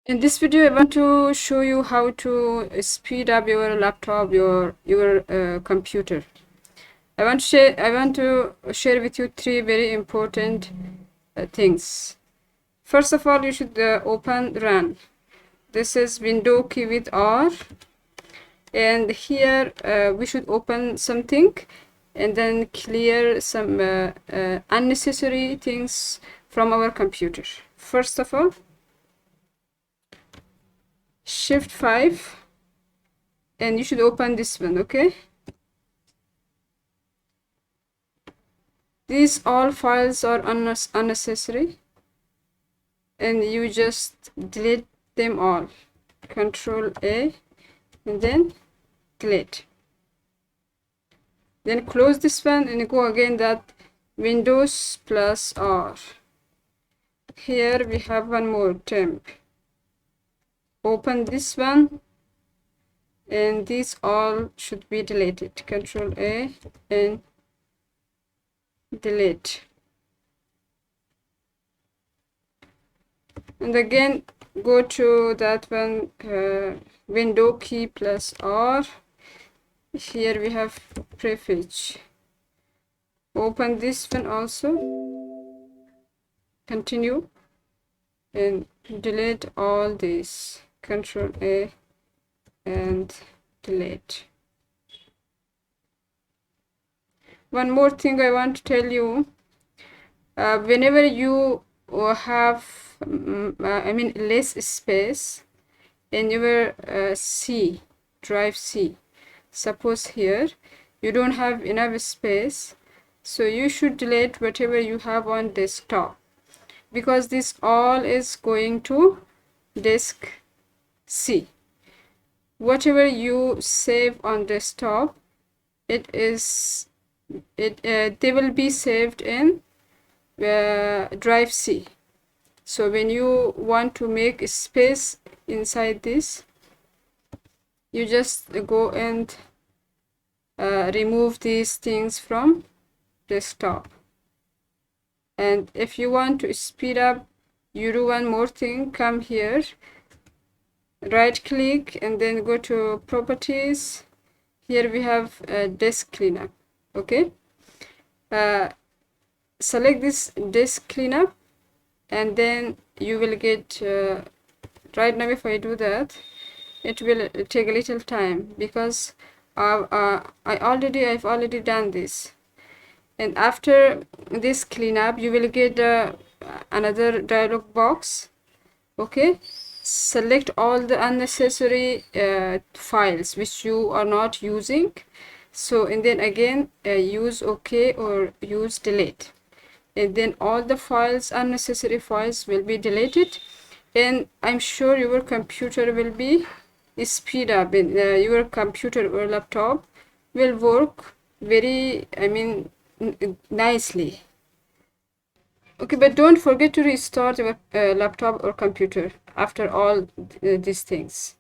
In this video, I want to show you how to speed up your laptop, your computer. I want to share with you three very important things. First of all, you should open Run. This is window key with R, and here we should open something and then clear some unnecessary things from our computer. First of all, Shift 5, and you should open this one. Okay, these all files are unnecessary, and you just delete them all. Control A and then delete. Then close this one and go again that Windows plus R. Here we have one more, Temp. Open this one, and these all should be deleted. Control A and delete. And again go to that one, window key plus R. Here we have prefetch. Open this one also, continue, and delete all these. Control A and delete. One more thing I want to tell you, whenever you have less space in your drive C, suppose here you don't have enough space, so you should delete whatever you have on desktop, because this all is going to disk C. Whatever you save on desktop, they will be saved in drive C. So when you want to make space inside this, you just go and remove these things from desktop. And if you want to speed up, you do one more thing. Come here, right click, and then go to properties. Here we have disk cleanup. Okay, select this disk cleanup, and then you will get right now, if I do that, it will take a little time, because I've already done this. And after this cleanup, you will get another dialog box. Okay, select all the unnecessary files which you are not using. So, and then again use OK or use delete, and then all the files, unnecessary files, will be deleted, and I'm sure your computer will be speed up, and your computer or laptop will work very, nicely. Okay, but don't forget to restart your laptop or computer after all these things.